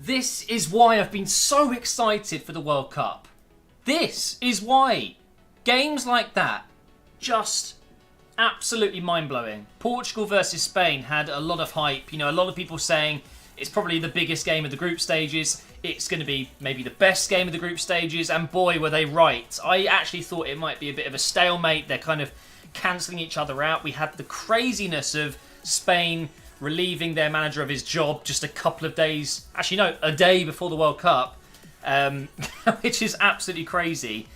This is why I've been so excited for the World Cup. This is why. Games like that, just absolutely mind-blowing. Portugal versus Spain had a lot of hype. You know, a lot of people saying it's probably the biggest game of the group stages. It's going to be maybe the best game of the group stages. And boy, were they right. I actually thought it might be a bit of a stalemate. They're kind of cancelling each other out. We had the craziness of Spain relieving their manager of his job just a couple of days, actually no, a day before the World Cup, which is absolutely crazy.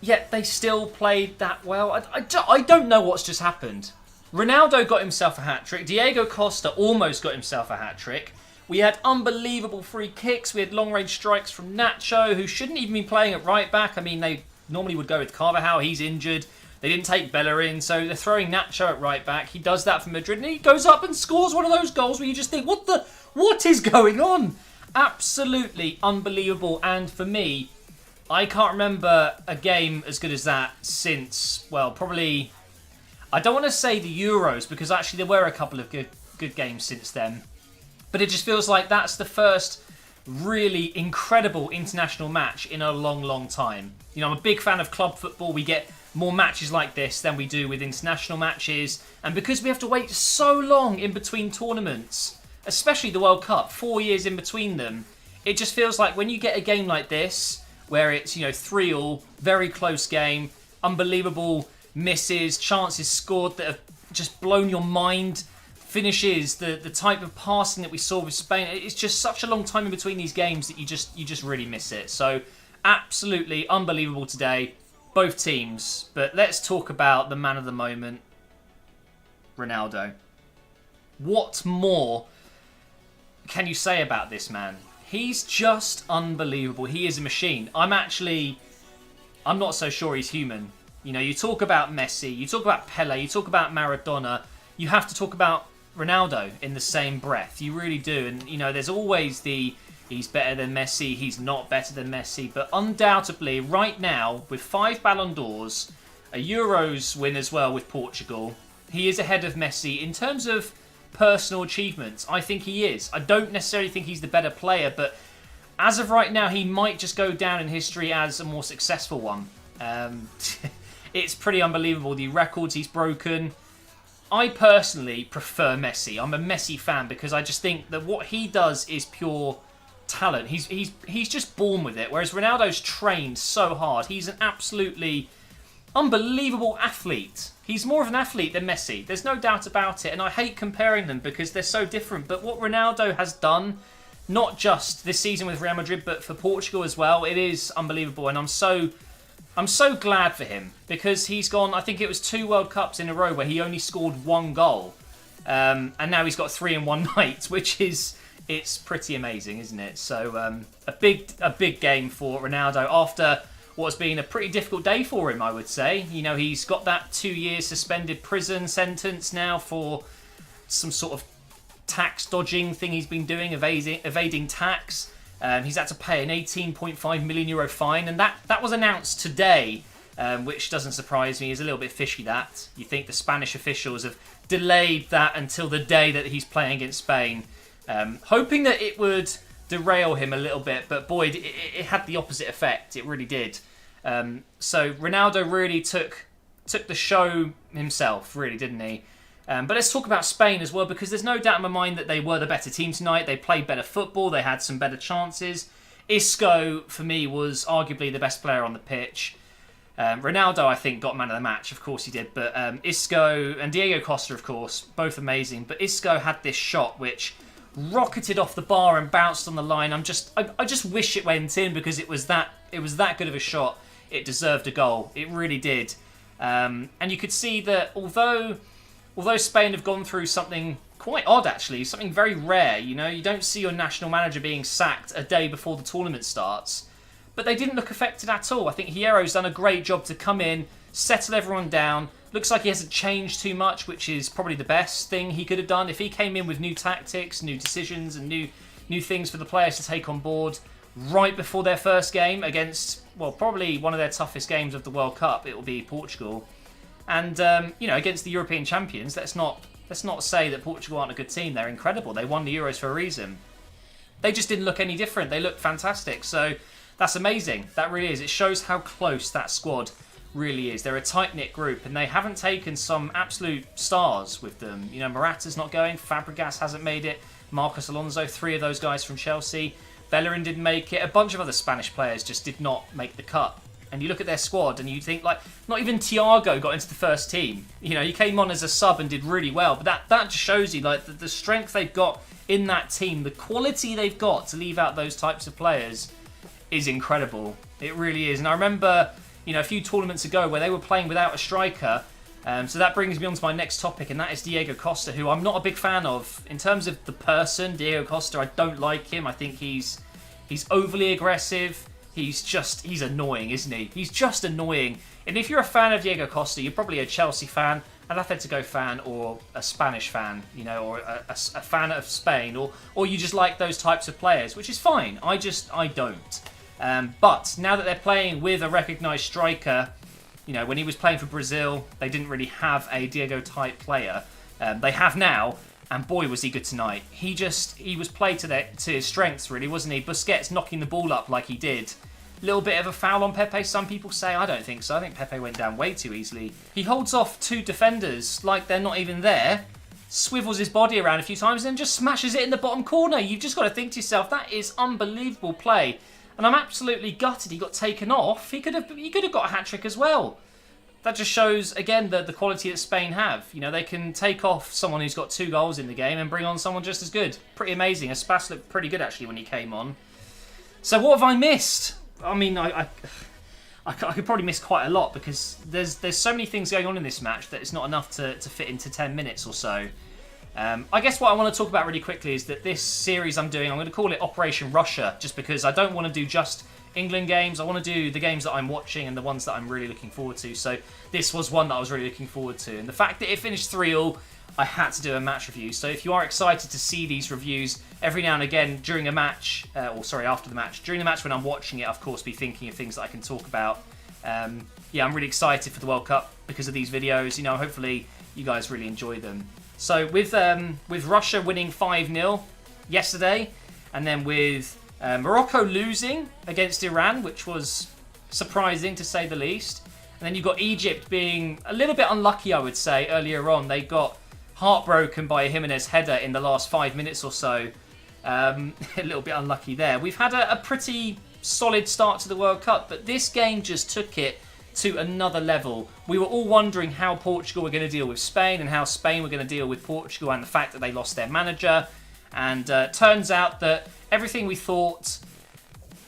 Yet they still played that well. I don't know what's just happened. Ronaldo got himself a hat-trick. Diego Costa almost got himself a hat-trick. We had unbelievable free kicks. We had long-range strikes from Nacho, who shouldn't even be playing at right-back. I mean, they normally would go with Carvajal. He's injured. They didn't take Bellerin, so they're throwing Nacho at right back. He does that for Madrid, and he goes up and scores one of those goals where you just think, what is going on? Absolutely unbelievable. And for me, I can't remember a game as good as that since, well, probably, I don't want to say the Euros, because actually there were a couple of good games since then. But it just feels like that's the first really incredible international match in a long, long time. You know, I'm a big fan of club football. We get more matches like this than we do with international matches. And because we have to wait so long in between tournaments, especially the World Cup, 4 years in between them, it just feels like when you get a game like this, where it's, you know, 3-3, very close game, unbelievable misses, chances scored that have just blown your mind, finishes, the type of passing that we saw with Spain, it's just such a long time in between these games that you just really miss it. So absolutely unbelievable today, both teams. But let's talk about the man of the moment, Ronaldo. What more can you say about this man? He's just unbelievable. He is a machine. I'm not so sure he's human. You know, you talk about Messi, you talk about Pele, you talk about Maradona, you have to talk about Ronaldo in the same breath. You really do. And, you know, there's always he's better than Messi, he's not better than Messi. But undoubtedly, right now, with 5 Ballon d'Ors, a Euros win as well with Portugal, he is ahead of Messi in terms of personal achievements. I think he is. I don't necessarily think he's the better player, but as of right now, he might just go down in history as a more successful one. It's pretty unbelievable, the records he's broken. I personally prefer Messi. I'm a Messi fan because I just think that what he does is pure talent. He's just born with it, whereas Ronaldo's trained so hard. He's an absolutely unbelievable athlete. He's more of an athlete than Messi. There's no doubt about it, and I hate comparing them because they're so different. But what Ronaldo has done, not just this season with Real Madrid, but for Portugal as well, it is unbelievable, and I'm so glad for him because he's gone, I think it was 2 World Cups in a row where he only scored 1 goal. And now he's got 3 in one night, which it's pretty amazing, isn't it? So a big game for Ronaldo after what's been a pretty difficult day for him, I would say. You know, he's got that 2-year suspended prison sentence now for some sort of tax dodging thing he's been doing, evading tax. He's had to pay an €18.5 million fine, and that was announced today, which doesn't surprise me. Is a little bit fishy, that. You think the Spanish officials have delayed that until the day that he's playing against Spain, hoping that it would derail him a little bit, but boy, it had the opposite effect. It really did. So Ronaldo really took the show himself, really, didn't he? But let's talk about Spain as well, because there's no doubt in my mind that they were the better team tonight. They played better football. They had some better chances. Isco, for me, was arguably the best player on the pitch. Ronaldo, I think, got man of the match. Of course he did. But Isco and Diego Costa, of course, both amazing. But Isco had this shot which rocketed off the bar and bounced on the line. I just wish it went in because it was that good of a shot. It deserved a goal. It really did. And you could see that although Spain have gone through something quite odd, actually, something very rare, you know, you don't see your national manager being sacked a day before the tournament starts, but they didn't look affected at all. I think Hierro's done a great job to come in, settle everyone down. Looks like he hasn't changed too much, which is probably the best thing he could have done. If he came in with new tactics, new decisions, and new things for the players to take on board right before their first game against, well, probably one of their toughest games of the World Cup, it will be Portugal. And, you know, against the European champions, let's not say that Portugal aren't a good team. They're incredible. They won the Euros for a reason. they just didn't look any different. They looked fantastic. So that's amazing. That really is. It shows how close that squad really is. They're a tight-knit group, and they haven't taken some absolute stars with them. You know, Morata's not going. Fabregas hasn't made it. Marcos Alonso, 3 of those guys from Chelsea. Bellerin didn't make it. A bunch of other Spanish players just did not make the cut. And you look at their squad and you think, like, not even Thiago got into the first team. You know, he came on as a sub and did really well. But that just shows you, like, the strength they've got in that team, the quality they've got to leave out those types of players is incredible. It really is. And I remember, you know, a few tournaments ago where they were playing without a striker. So that brings me on to my next topic, and that is Diego Costa, who I'm not a big fan of. In terms of the person, Diego Costa, I don't like him. I think he's overly aggressive. He's annoying, isn't he? He's just annoying. And if you're a fan of Diego Costa, you're probably a Chelsea fan, an Atletico fan, or a Spanish fan, you know, or a fan of Spain, or you just like those types of players, which is fine. I don't. But now that they're playing with a recognised striker, you know, when he was playing for Brazil, they didn't really have a Diego-type player. They have now, and boy, was he good tonight. He was played to his strengths, really, wasn't he? Busquets knocking the ball up like he did. Little bit of a foul on Pepe, some people say. I don't think so. I think Pepe went down way too easily. He holds off 2 defenders like they're not even there, swivels his body around a few times, and just smashes it in the bottom corner. You've just got to think to yourself, that is unbelievable play. And I'm absolutely gutted he got taken off. He could have got a hat-trick as well. That just shows, again, the quality that Spain have. You know, they can take off someone who's got 2 goals in the game and bring on someone just as good. Pretty amazing. Aspas looked pretty good, actually, when he came on. So what have I missed? I mean, I could probably miss quite a lot, because there's so many things going on in this match that it's not enough to fit into 10 minutes or so. I guess what I want to talk about really quickly is that this series I'm doing, I'm going to call it Operation Russia, just because I don't want to do just England games. I want to do the games that I'm watching and the ones that I'm really looking forward to. So this was one that I was really looking forward to. And the fact that it finished 3-3, I had to do a match review. So if you are excited to see these reviews every now and again during a match, after the match, during the match when I'm watching it, of course, be thinking of things that I can talk about. Yeah, I'm really excited for the World Cup because of these videos. You know, hopefully you guys really enjoy them. So with Russia winning 5-0 yesterday, and then with Morocco losing against Iran, which was surprising to say the least. And then you've got Egypt being a little bit unlucky, I would say, earlier on. They got heartbroken by a Jimenez header in the last 5 minutes or so. A little bit unlucky there. We've had a pretty solid start to the World Cup, but this game just took it to another level. We were all wondering how Portugal were going to deal with Spain and how Spain were going to deal with Portugal, and the fact that they lost their manager. And turns out that everything we thought,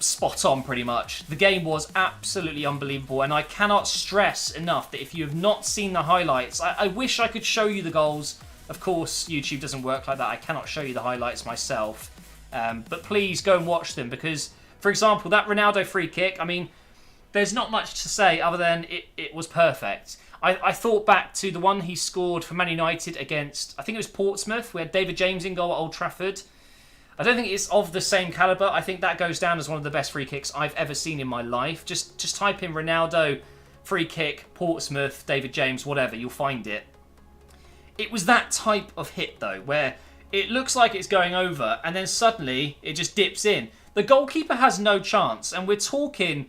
spot on pretty much. The game was absolutely unbelievable, and I cannot stress enough that if you have not seen the highlights, I wish I could show you the goals. Of course, YouTube doesn't work like that. I cannot show you the highlights myself. But please go and watch them, because, for example, that Ronaldo free kick, I mean, there's not much to say other than it was perfect. I thought back to the one he scored for Man United against, I think it was Portsmouth. We had David James in goal at Old Trafford. I don't think it's of the same calibre. I think that goes down as one of the best free kicks I've ever seen in my life. Just type in Ronaldo, free kick, Portsmouth, David James, whatever, you'll find it. It was that type of hit, though, where it looks like it's going over, and then suddenly it just dips in. The goalkeeper has no chance, and we're talking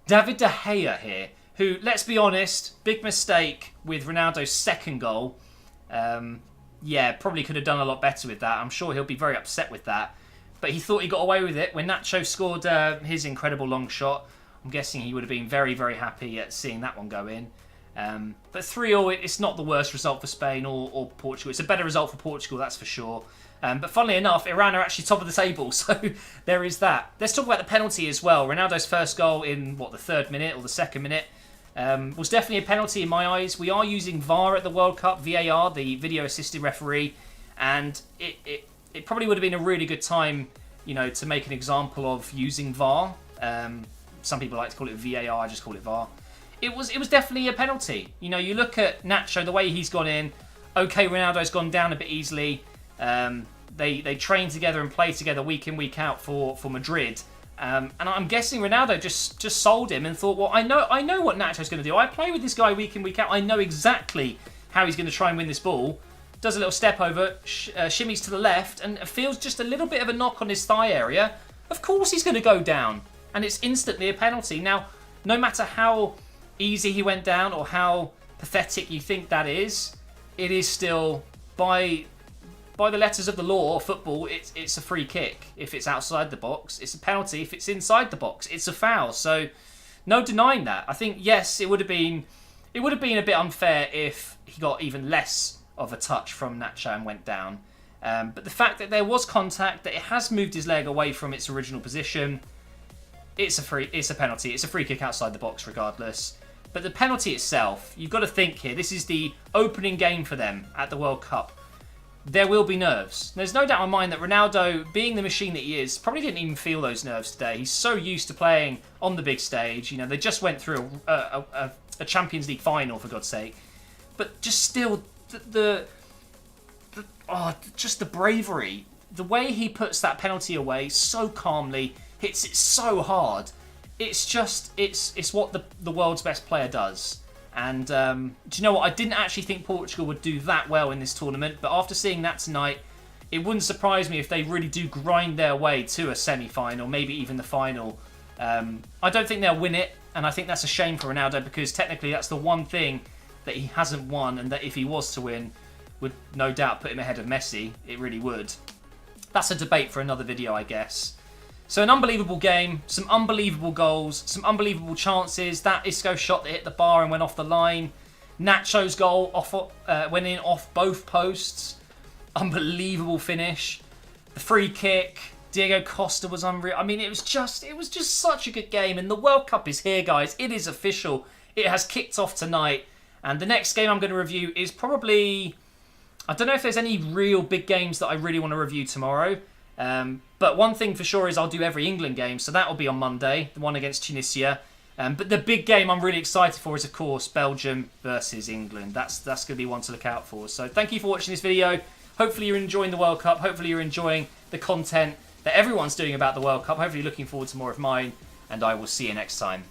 David De Gea here, who, let's be honest, big mistake with Ronaldo's second goal. Yeah, probably could have done a lot better with that. I'm sure he'll be very upset with that. But he thought he got away with it when Nacho scored his incredible long shot. I'm guessing he would have been very, very happy at seeing that one go in. But 3-0, it's not the worst result for Spain or Portugal. It's a better result for Portugal, that's for sure. But funnily enough, Iran are actually top of the table, so there is that. Let's talk about the penalty as well. Ronaldo's first goal in, the 3rd minute or the 2nd minute was definitely a penalty in my eyes. We are using VAR at the World Cup, VAR, the video assisted referee, and it probably would have been a really good time, you know, to make an example of using VAR. Some people like to call it VAR, I just call it VAR. It was definitely a penalty. You know, you look at Nacho, the way he's gone in. Okay, Ronaldo's gone down a bit easily. They train together and play together week in, week out for Madrid. And I'm guessing Ronaldo just sold him and thought, well, I know what Nacho's going to do. I play with this guy week in, week out. I know exactly how he's going to try and win this ball. does a little step over, shimmies to the left, and feels just a little bit of a knock on his thigh area. Of course he's going to go down, and it's instantly a penalty. Now, no matter how easy he went down or how pathetic you think that is, it is still, by the letters of the law, football, it's a free kick if it's outside the box. It's a penalty if it's inside the box. It's a foul. So, no denying that. I think, yes, it would have been a bit unfair if he got even less of a touch from Nacho and went down. But the fact that there was contact, that it has moved his leg away from its original position, it's a penalty. It's a free kick outside the box regardless. But the penalty itself, you've got to think here, this is the opening game for them at the World Cup. There will be nerves. There's no doubt in my mind that Ronaldo, being the machine that he is, probably didn't even feel those nerves today. He's so used to playing on the big stage. You know, they just went through a Champions League final, for God's sake. But just still, just the bravery. The way he puts that penalty away so calmly, hits it so hard. It's what the world's best player does. And do you know what? I didn't actually think Portugal would do that well in this tournament, but after seeing that tonight, it wouldn't surprise me if they really do grind their way to a semi-final, maybe even the final. I don't think they'll win it, and I think that's a shame for Ronaldo, because technically that's the one thing that he hasn't won, and that if he was to win, would no doubt put him ahead of Messi. It really would. That's a debate for another video, I guess. So an unbelievable game, some unbelievable goals, some unbelievable chances. That Isco shot that hit the bar and went off the line. Nacho's goal went in off both posts. Unbelievable finish. The free kick. Diego Costa was unreal. I mean, it was just such a good game. And the World Cup is here, guys. It is official. It has kicked off tonight. And the next game I'm going to review is probably... I don't know if there's any real big games that I really want to review tomorrow. But one thing for sure is I'll do every England game, so that will be on Monday, the one against Tunisia. But the big game I'm really excited for is, of course, Belgium versus England. That's going to be one to look out for. So thank you for watching this video. Hopefully you're enjoying the World Cup. Hopefully you're enjoying the content that everyone's doing about the World Cup. Hopefully you're looking forward to more of mine, and I will see you next time.